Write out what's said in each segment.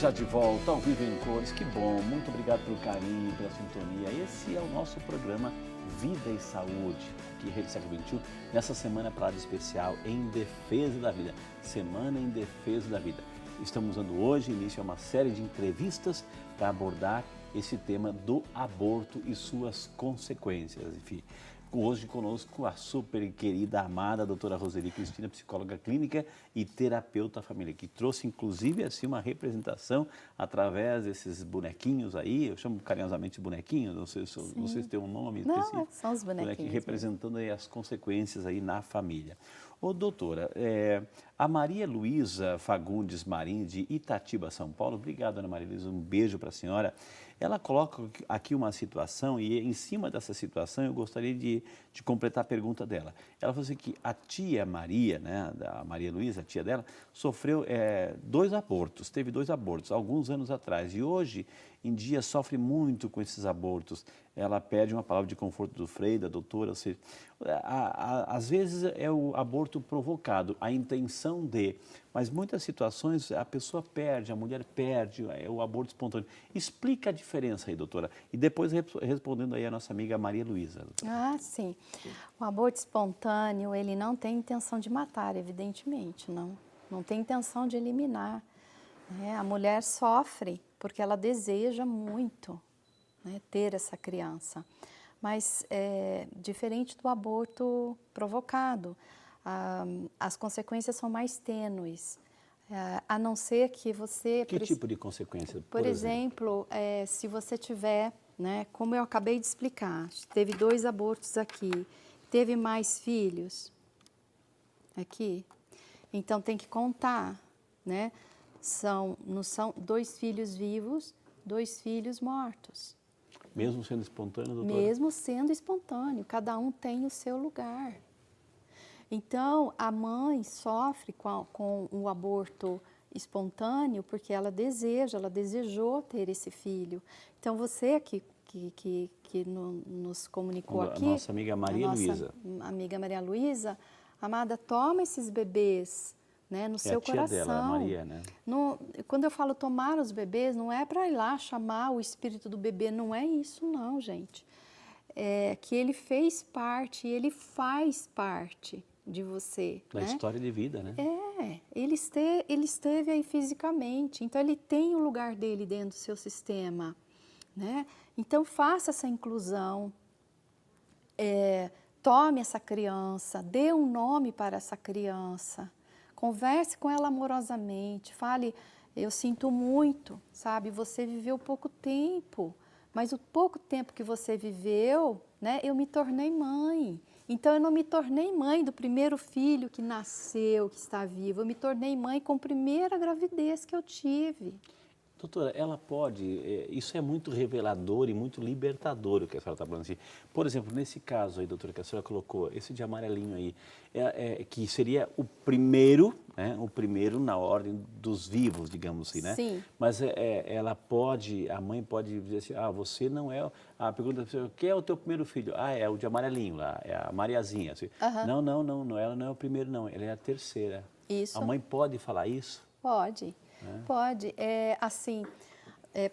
Já de volta ao Vivo em Cores, que bom, muito obrigado pelo carinho, pela sintonia. Esse é o nosso programa Vida e Saúde, aqui Rede Século XXI, nessa semana para lá de especial em defesa da vida, Semana em Defesa da Vida. Estamos dando hoje início a uma série de entrevistas para abordar esse tema do aborto e suas consequências, enfim. Hoje conosco a super querida, amada doutora Roseli Cristina, psicóloga clínica e terapeuta familiar, que trouxe inclusive assim uma representação através desses bonequinhos aí, eu chamo carinhosamente de bonequinhos, não sei se tem um nome específico. Não, são os bonequinhos. Representando aí as consequências aí na família. Ô doutora, a Maria Luísa Fagundes Marim, de Itatiba, São Paulo, obrigado Ana Maria Luísa, um beijo para a senhora. Ela coloca aqui uma situação e em cima dessa situação eu gostaria de completar a pergunta dela. Ela falou assim que a tia Maria, né, a Maria Luísa, a tia dela, sofreu 2 abortos, teve 2 abortos alguns anos atrás e hoje em dia sofre muito com esses abortos. Ela pede uma palavra de conforto do Frei, da doutora, ou seja, às vezes é o aborto provocado, a intenção de, mas muitas situações a pessoa perde, a mulher perde, é o aborto espontâneo. Explica a diferença aí, doutora. E depois respondendo aí a nossa amiga Maria Luísa. Ah, sim. O aborto espontâneo, ele não tem intenção de matar, evidentemente, não. Não tem intenção de eliminar. Né? A mulher sofre porque ela deseja muito, né, ter essa criança. Mas, diferente do aborto provocado, as consequências são mais tênues. A não ser que você... Que tipo de consequência? Por exemplo, se você tiver, né, como eu acabei de explicar, teve 2 abortos aqui, teve mais filhos aqui, então tem que contar, né? Não são 2 filhos vivos, 2 filhos mortos. Mesmo sendo espontâneo, doutora? Mesmo sendo espontâneo, cada um tem o seu lugar. Então, a mãe sofre com o aborto espontâneo porque ela desejou ter esse filho. Então, você que nos comunicou aqui... Nossa amiga Maria Luísa. Amiga Maria Luísa, amada, toma esses bebês, né, no seu coração. É a tia dela, a Maria, né? Quando eu falo tomar os bebês, não é para ir lá chamar o espírito do bebê, não é isso não, gente. É que ele fez parte, ele faz parte de você. Da história de vida, né? Ele esteve aí fisicamente, então ele tem o lugar dele dentro do seu sistema, né? Então faça essa inclusão, tome essa criança, dê um nome para essa criança, converse com ela amorosamente, fale, eu sinto muito, sabe, você viveu pouco tempo, mas o pouco tempo que você viveu, né, eu me tornei mãe. Então, eu não me tornei mãe do primeiro filho que nasceu, que está vivo. Eu me tornei mãe com a primeira gravidez que eu tive. Doutora, ela pode, isso é muito revelador e muito libertador o que a senhora está falando assim. Por exemplo, nesse caso aí, doutora, que a senhora colocou, esse de amarelinho aí, que seria o primeiro, né, o primeiro na ordem dos vivos, digamos assim, né? Sim. Mas ela pode, a mãe pode dizer assim, você não é, a pergunta é, quem é o teu primeiro filho? É o de amarelinho lá, é a Mariazinha. Assim. Não, ela não é o primeiro não, ela é a terceira. Isso. A mãe pode falar isso? Pode. Pode, assim,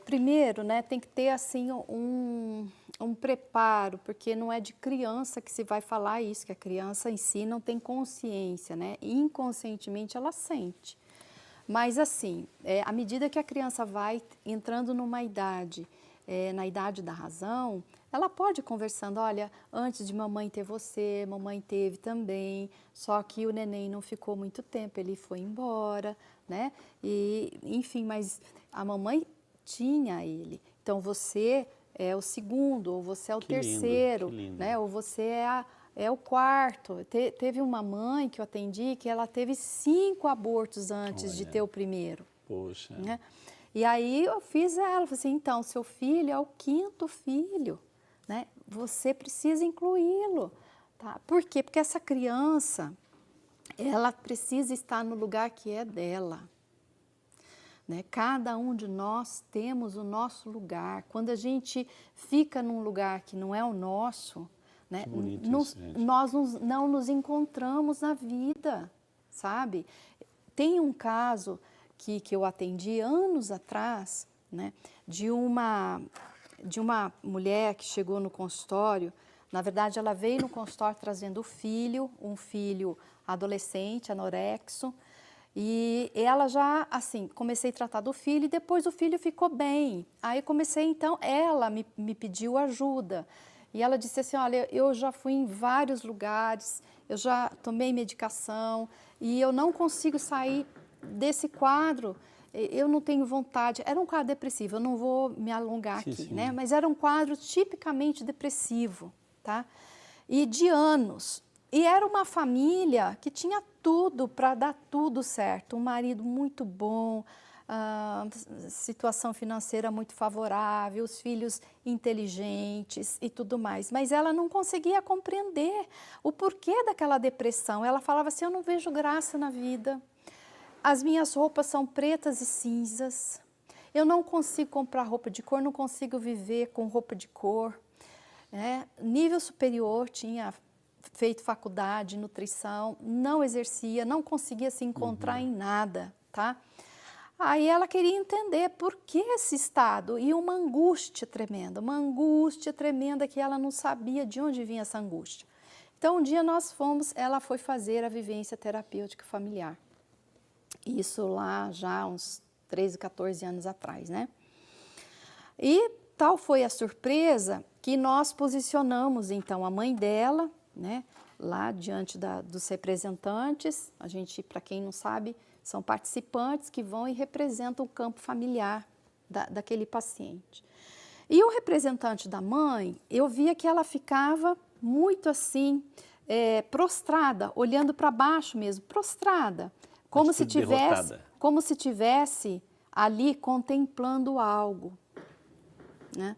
primeiro, né, tem que ter assim um preparo, porque não é de criança que se vai falar isso, que a criança em si não tem consciência, né, inconscientemente ela sente. Mas assim, à medida que a criança vai entrando numa idade, na idade da razão, ela pode ir conversando, olha, antes de mamãe ter você, mamãe teve também, só que o neném não ficou muito tempo, ele foi embora, né? E, enfim, mas a mamãe tinha ele, então você é o segundo, ou você é o terceiro, né? Ou você é o quarto. Teve uma mãe que eu atendi que ela teve 5 abortos antes de ter o primeiro. Poxa. Né? E aí eu fiz ela, falei assim, então, seu filho é o 5º filho, né? Você precisa incluí-lo, tá? Por quê? Porque essa criança, ela precisa estar no lugar que é dela. Né? Cada um de nós temos o nosso lugar. Quando a gente fica num lugar que não é o nosso, né? Nós não nos encontramos na vida, sabe? Tem um caso aqui que eu atendi anos atrás, né, de uma mulher que chegou no consultório. Na verdade, ela veio no consultório trazendo um filho adolescente, anorexo, e ela já, assim, comecei a tratar do filho e depois o filho ficou bem. Aí comecei, então, ela me pediu ajuda. E ela disse assim, olha, eu já fui em vários lugares, eu já tomei medicação e eu não consigo sair desse quadro, eu não tenho vontade. Era um quadro depressivo, eu não vou me alongar aqui, sim. né? Mas era um quadro tipicamente depressivo, tá? E de anos. E era uma família que tinha tudo para dar tudo certo. Um marido muito bom, situação financeira muito favorável, os filhos inteligentes e tudo mais. Mas ela não conseguia compreender o porquê daquela depressão. Ela falava assim, eu não vejo graça na vida. As minhas roupas são pretas e cinzas. Eu não consigo comprar roupa de cor, não consigo viver com roupa de cor. Nível superior, tinha feito faculdade, nutrição, não exercia, não conseguia se encontrar em nada, tá? Aí ela queria entender por que esse estado e uma angústia tremenda que ela não sabia de onde vinha essa angústia. Então um dia ela foi fazer a vivência terapêutica familiar. Isso lá já uns 13, 14 anos atrás, né? E tal foi a surpresa que nós posicionamos então a mãe dela, né, lá diante dos representantes. A gente, para quem não sabe, são participantes que vão e representam o campo familiar daquele paciente. E o representante da mãe, eu via que ela ficava muito assim, prostrada, olhando para baixo mesmo, prostrada, como se tivesse ali contemplando algo, né?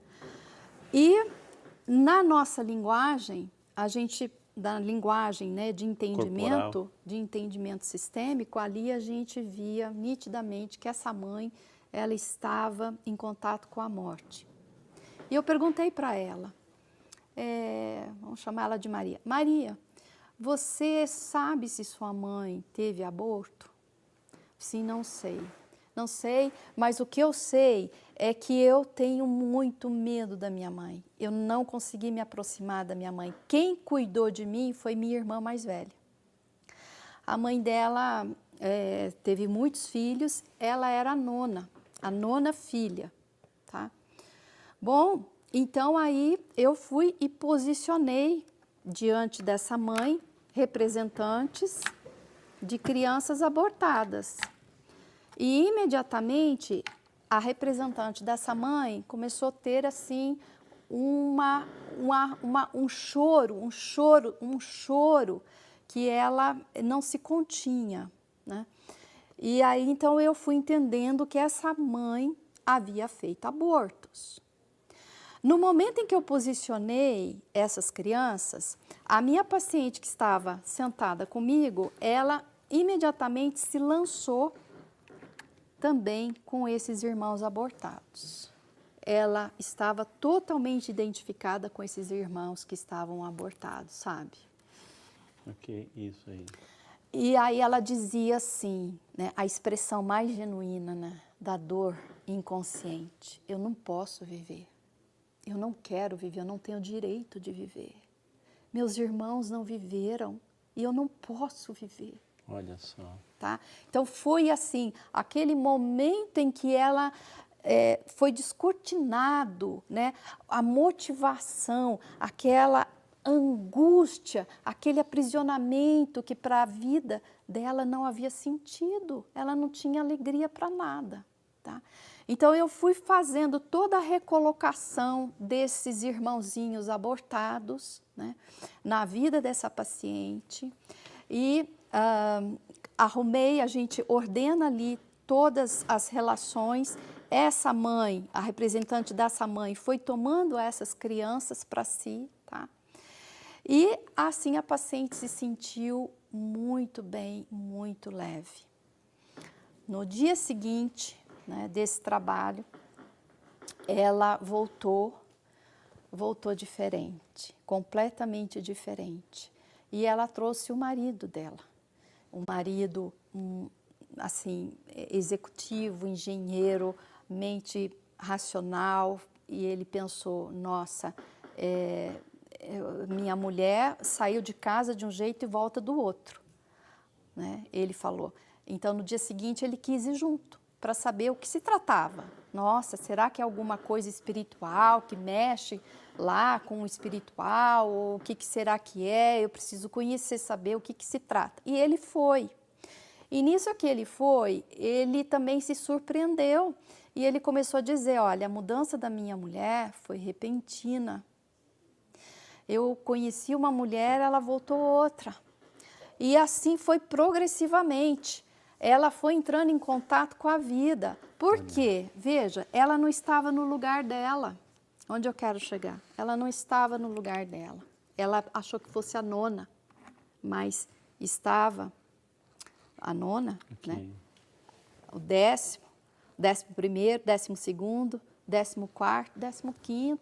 E na nossa linguagem, da linguagem, né, de entendimento sistêmico, ali a gente via nitidamente que essa mãe, ela estava em contato com a morte. E eu perguntei para ela, vamos chamar ela de Maria. Maria, você sabe se sua mãe teve aborto? Sim, não sei. Não sei, mas o que eu sei é que eu tenho muito medo da minha mãe. Eu não consegui me aproximar da minha mãe. Quem cuidou de mim foi minha irmã mais velha. A mãe dela teve muitos filhos, ela era a nona filha, tá? Bom, então aí eu fui e posicionei diante dessa mãe representantes de crianças abortadas. E imediatamente a representante dessa mãe começou a ter assim um choro que ela não se continha, né? E aí então eu fui entendendo que essa mãe havia feito abortos. No momento em que eu posicionei essas crianças, a minha paciente que estava sentada comigo, ela imediatamente se lançou também com esses irmãos abortados. Ela estava totalmente identificada com esses irmãos que estavam abortados, sabe? Ok, isso aí. E aí ela dizia assim, né, a expressão mais genuína, né, da dor inconsciente: eu não posso viver, eu não quero viver, eu não tenho direito de viver. Meus irmãos não viveram e eu não posso viver. Olha só. Tá? Então foi assim, aquele momento em que ela foi descortinado, né, a motivação, aquela angústia, aquele aprisionamento que para a vida dela não havia sentido, ela não tinha alegria para nada. Tá? Então eu fui fazendo toda a recolocação desses irmãozinhos abortados, né, na vida dessa paciente e arrumei, a gente ordena ali todas as relações. Essa mãe, a representante dessa mãe, foi tomando essas crianças para si, tá? E assim a paciente se sentiu muito bem, muito leve. No dia seguinte, né, desse trabalho, ela voltou diferente, completamente diferente. E ela trouxe o marido dela. O marido assim, executivo, engenheiro, mente racional, e ele pensou, nossa, minha mulher saiu de casa de um jeito e volta do outro, né? Ele falou. Então, no dia seguinte, ele quis ir junto, para saber o que se tratava. Nossa, será que é alguma coisa espiritual que mexe lá com o espiritual? Ou o que será que é? Eu preciso conhecer, saber o que se trata. E ele foi. E nisso que ele foi, ele também se surpreendeu. E ele começou a dizer, olha, a mudança da minha mulher foi repentina. Eu conheci uma mulher, ela voltou outra. E assim foi progressivamente. Ela foi entrando em contato com a vida. Por quê? Veja, ela não estava no lugar dela. Onde eu quero chegar? Ela não estava no lugar dela. Ela achou que fosse a nona, mas estava a nona, né? O 10º, 11º, 12º, 14º, 15º.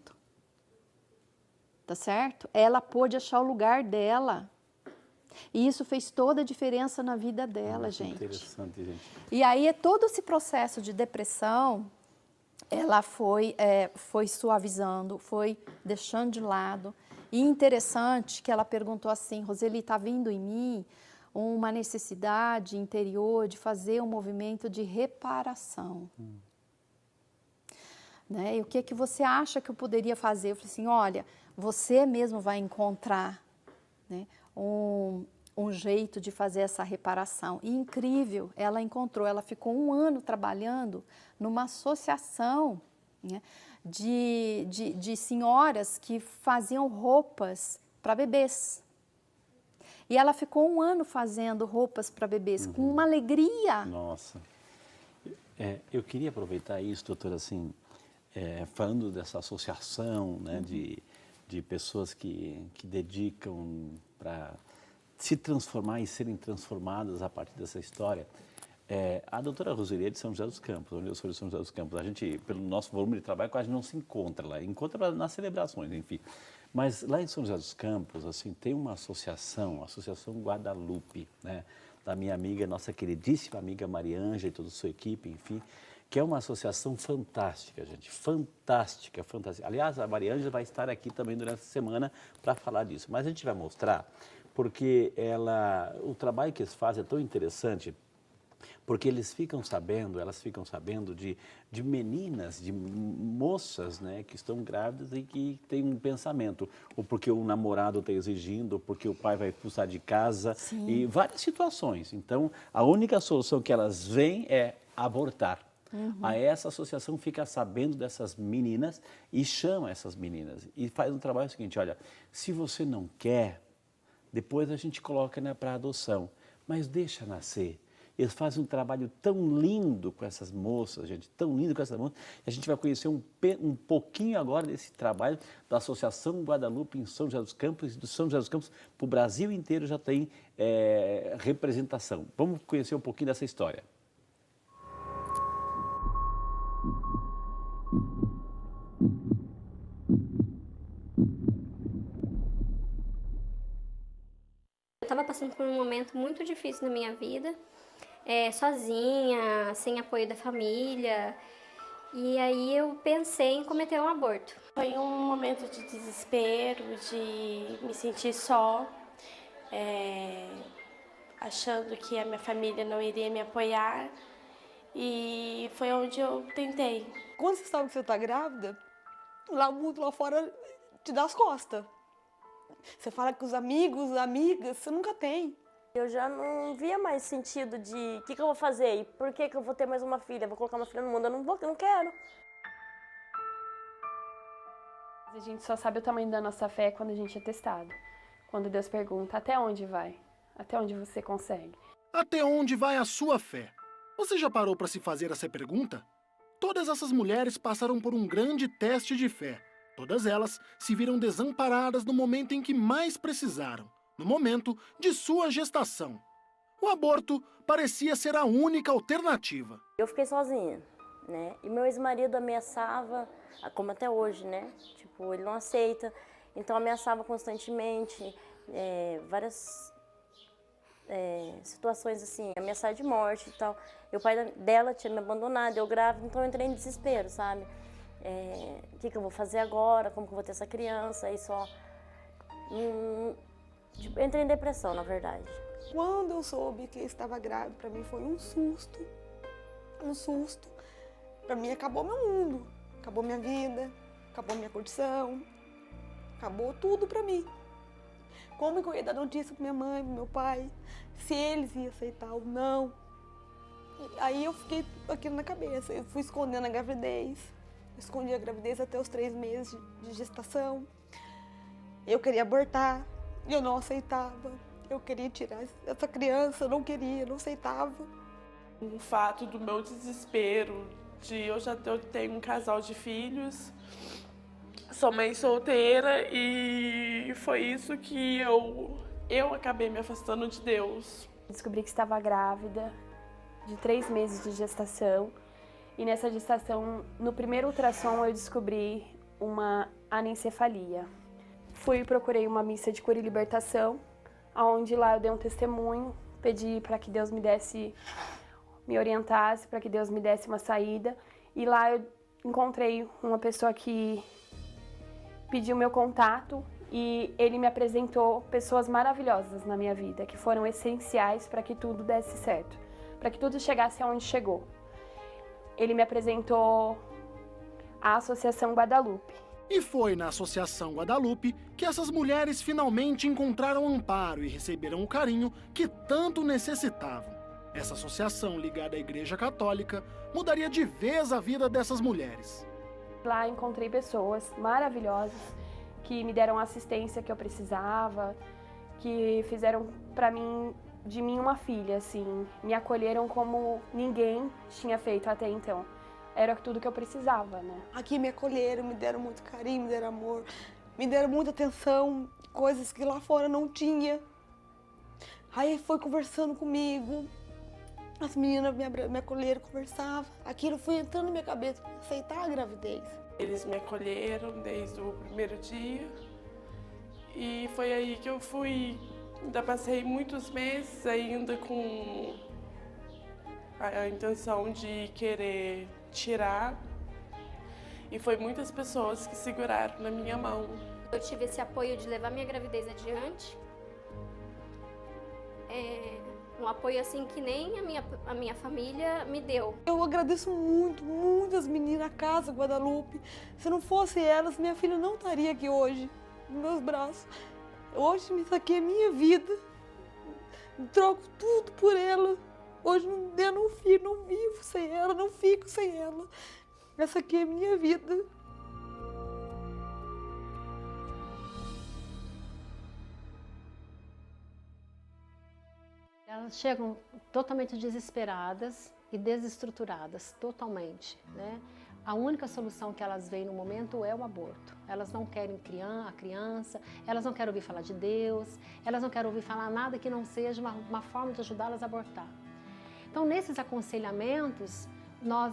Tá certo? Ela pôde achar o lugar dela. E isso fez toda a diferença na vida dela, gente. Interessante, gente. E aí, todo esse processo de depressão, ela foi suavizando, foi deixando de lado. E interessante que ela perguntou assim, Roseli, está vindo em mim uma necessidade interior de fazer um movimento de reparação. Né? E o que você acha que eu poderia fazer? Eu falei assim, olha, você mesmo vai encontrar, né, um jeito de fazer essa reparação. E incrível, ela encontrou, ela ficou 1 ano trabalhando numa associação, né, de senhoras que faziam roupas para bebês. E ela ficou 1 ano fazendo roupas para bebês, com uma alegria. Nossa. Eu queria aproveitar isso, doutora, assim, falando dessa associação, né, de pessoas que dedicam para se transformar e serem transformadas a partir dessa história. A doutora Roseli é de São José dos Campos, onde eu sou de São José dos Campos. A gente, pelo nosso volume de trabalho, quase não se encontra lá. Encontra nas celebrações, enfim. Mas lá em São José dos Campos, assim, tem uma associação, a Associação Guadalupe, né, da minha amiga, nossa queridíssima amiga Mariângela e toda a sua equipe, enfim, que é uma associação fantástica, gente, fantástica, fantástica. Aliás, a Mariângela vai estar aqui também durante a semana para falar disso. Mas a gente vai mostrar, porque o trabalho que eles fazem é tão interessante, porque elas ficam sabendo de meninas, de moças, né, que estão grávidas e que têm um pensamento, ou porque o namorado está exigindo, ou porque o pai vai expulsar de casa, Sim. E várias situações. Então, a única solução que elas veem é abortar. Aí essa associação fica sabendo dessas meninas e chama essas meninas e faz um trabalho seguinte, olha, se você não quer, depois a gente coloca para adoção, mas deixa nascer. Eles fazem um trabalho tão lindo com essas moças, gente, tão lindo com essas moças. E a gente vai conhecer um pouquinho agora desse trabalho da Associação Guadalupe em São José dos Campos. E do São José dos Campos para o Brasil inteiro já tem representação. Vamos conhecer um pouquinho dessa história. Eu estava passando por um momento muito difícil na minha vida, sozinha, sem apoio da família, e aí eu pensei em cometer um aborto. Foi um momento de desespero, de me sentir só, achando que a minha família não iria me apoiar, e foi onde eu tentei. Quando você sabe que você está grávida, lá o mundo lá fora te dá as costas. Você fala com os amigos, amigas, você nunca tem. Eu já não via mais sentido de o que eu vou fazer e por que eu vou ter mais uma filha, vou colocar uma filha no mundo, eu não quero. A gente só sabe o tamanho da nossa fé quando a gente é testado. Quando Deus pergunta, até onde vai? Até onde você consegue? Até onde vai a sua fé? Você já parou para se fazer essa pergunta? Todas essas mulheres passaram por um grande teste de fé. Todas elas se viram desamparadas no momento em que mais precisaram, no momento de sua gestação. O aborto parecia ser a única alternativa. Eu fiquei sozinha, né? E meu ex-marido ameaçava, como até hoje, né? Tipo, ele não aceita, então ameaçava constantemente, várias situações assim, ameaçar de morte e tal. E o pai dela tinha me abandonado, eu grávida, então eu entrei em desespero, sabe? O que eu vou fazer agora? Como que eu vou ter essa criança? Aí só... tipo, entrei em depressão, na verdade. Quando eu soube que eu estava grávida, para mim foi um susto. Um susto. Para mim acabou meu mundo, acabou minha vida, acabou minha curtição, acabou tudo para mim. Como que eu ia dar notícia para minha mãe, pro meu pai, se eles iam aceitar ou não. Aí eu fiquei com aquilo na cabeça, eu fui escondendo a gravidez, escondi a gravidez até os 3 meses de gestação. Eu queria abortar, eu não aceitava, eu queria tirar essa criança, eu não queria, não aceitava. O fato do meu desespero, eu tenho um casal de filhos, sou mãe solteira e foi isso que eu acabei me afastando de Deus. Descobri que estava grávida de 3 meses de gestação e nessa gestação, no primeiro ultrassom, eu descobri uma anencefalia. Procurei uma missa de cura e libertação, onde lá eu dei um testemunho, pedi para que Deus me orientasse, para que Deus me desse uma saída. E lá eu encontrei uma pessoa que pediu meu contato e ele me apresentou pessoas maravilhosas na minha vida, que foram essenciais para que tudo desse certo, para que tudo chegasse aonde chegou. Ele me apresentou a Associação Guadalupe. E foi na Associação Guadalupe que essas mulheres finalmente encontraram amparo e receberam o carinho que tanto necessitavam. Essa associação, ligada à Igreja Católica, mudaria de vez a vida dessas mulheres. Lá encontrei pessoas maravilhosas que me deram a assistência que eu precisava, que fizeram de mim uma filha, assim, me acolheram como ninguém tinha feito até então. Era tudo que eu precisava, né? Aqui me acolheram, me deram muito carinho, me deram amor, me deram muita atenção, coisas que lá fora não tinha. Aí foi conversando comigo, as meninas me acolheram, conversavam. Aquilo foi entrando na minha cabeça, aceitar a gravidez. Eles me acolheram desde o primeiro dia e foi aí que eu fui. Ainda passei muitos meses ainda com a intenção de querer tirar e foi muitas pessoas que seguraram na minha mão. Eu tive esse apoio de levar minha gravidez adiante. Um apoio assim que nem a minha família me deu. Eu agradeço muito, muito as meninas, a Casa Guadalupe. Se não fosse elas, minha filha não estaria aqui hoje, nos meus braços. Hoje isso aqui é minha vida. Troco tudo por ela. Hoje eu não vivo sem ela, não fico sem ela. Essa aqui é minha vida. Elas chegam totalmente desesperadas e desestruturadas, totalmente, né? A única solução que elas veem no momento é o aborto. Elas não querem a criança, elas não querem ouvir falar de Deus, elas não querem ouvir falar nada que não seja uma forma de ajudá-las a abortar. Então, nesses aconselhamentos, nós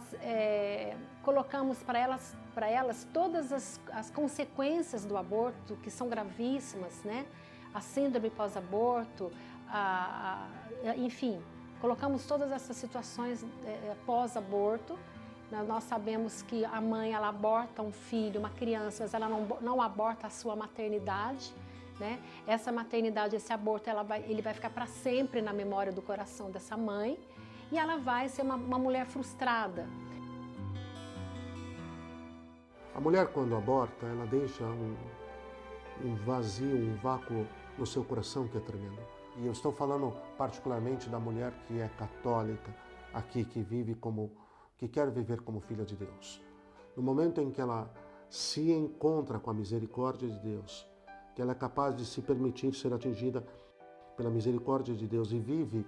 colocamos para elas todas as consequências do aborto, que são gravíssimas, né? A síndrome pós-aborto, enfim, colocamos todas essas situações pós-aborto. Nós sabemos que a mãe, ela aborta um filho, uma criança, mas ela não aborta a sua maternidade, né? Essa maternidade, esse aborto, ele vai ficar para sempre na memória do coração dessa mãe e ela vai ser uma mulher frustrada. A mulher, quando aborta, ela deixa um vazio, um vácuo no seu coração que é tremendo. E eu estou falando particularmente da mulher que é católica, aqui, que quer viver como filha de Deus. No momento em que ela se encontra com a misericórdia de Deus, que ela é capaz de se permitir ser atingida pela misericórdia de Deus e vive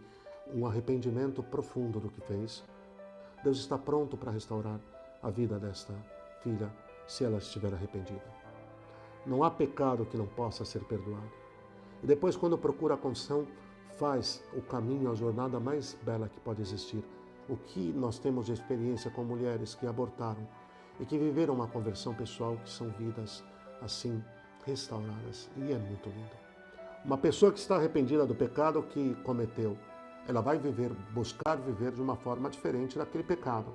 um arrependimento profundo do que fez, Deus está pronto para restaurar a vida desta filha, se ela estiver arrependida. Não há pecado que não possa ser perdoado. E depois, quando procura a confissão, faz o caminho, a jornada mais bela que pode existir. O que nós temos de experiência com mulheres que abortaram e que viveram uma conversão pessoal, que são vidas assim restauradas. E é muito lindo. Uma pessoa que está arrependida do pecado que cometeu, ela vai buscar viver de uma forma diferente daquele pecado.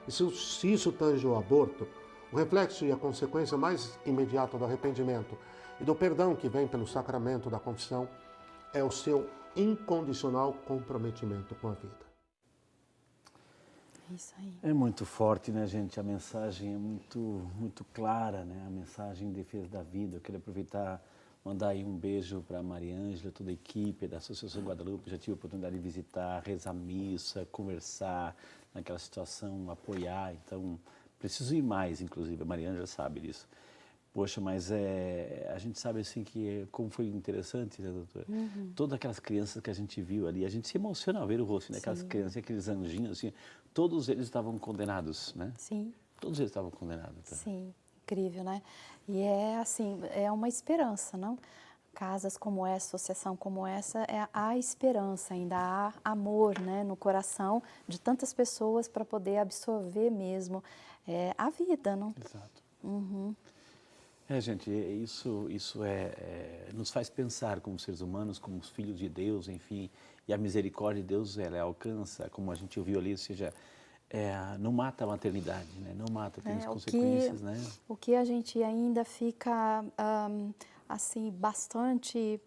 E se isso tange o aborto, o reflexo e a consequência mais imediata do arrependimento e do perdão que vem pelo sacramento da confissão é o seu incondicional comprometimento com a vida. Isso aí. É muito forte, né, gente? A mensagem é muito clara, né? A mensagem em defesa da vida. Eu queria aproveitar, mandar aí um beijo para a Maria Ângela, toda a equipe da Associação Guadalupe. Já tive a oportunidade de visitar, rezar missa, conversar naquela situação, apoiar. Então, preciso ir mais, inclusive. A Maria Ângela sabe disso. Poxa, mas a gente sabe assim que, como foi interessante, né, doutora? Todas aquelas crianças que a gente viu ali, a gente se emociona ao ver o rosto, né? Aquelas crianças, aqueles anjinhos, assim, todos eles estavam condenados, né? Sim. Todos eles estavam condenados. Tá? Sim, incrível, né? E é assim, é uma esperança, não? Casas como essa, associação como essa, há esperança, ainda há amor, né, no coração de tantas pessoas para poder absorver mesmo a vida, não? Exato. Uhum. Gente, isso nos faz pensar como seres humanos, como os filhos de Deus, enfim, e a misericórdia de Deus, ela alcança, como a gente ouviu ali, ou seja, não mata a maternidade, né? Não mata, tem as consequências, né? O que a gente ainda fica, assim, bastante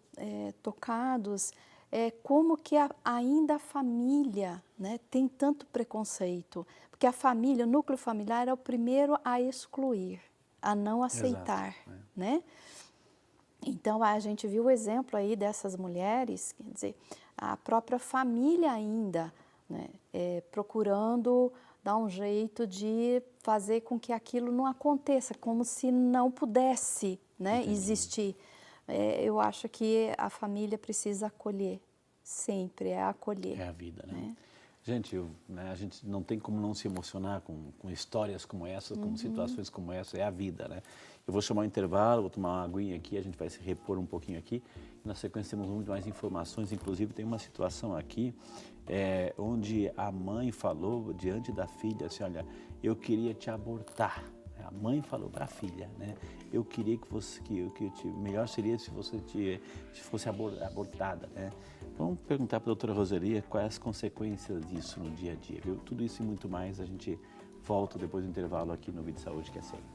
tocados é como que ainda a família, né, tem tanto preconceito, porque a família, o núcleo familiar é o primeiro a excluir, a não aceitar, exato, né? Então, a gente viu o exemplo aí dessas mulheres, quer dizer, a própria família ainda, né, procurando dar um jeito de fazer com que aquilo não aconteça, como se não pudesse, né, existir. Eu acho que a família precisa acolher, sempre acolher. É a vida, né? Gente, a gente não tem como não se emocionar com histórias como essa, com situações como essa, é a vida, né? Eu vou chamar um intervalo, vou tomar uma aguinha aqui, a gente vai se repor um pouquinho aqui. Na sequência temos muito mais informações, inclusive tem uma situação aqui onde a mãe falou diante da filha assim, olha, eu queria te abortar. A mãe falou para a filha, né? Eu queria melhor seria se você fosse abortada, né? Vamos perguntar para a doutora Roseli quais as consequências disso no dia a dia, viu? Tudo isso e muito mais, a gente volta depois do intervalo aqui no Vídeo Saúde, que é sempre.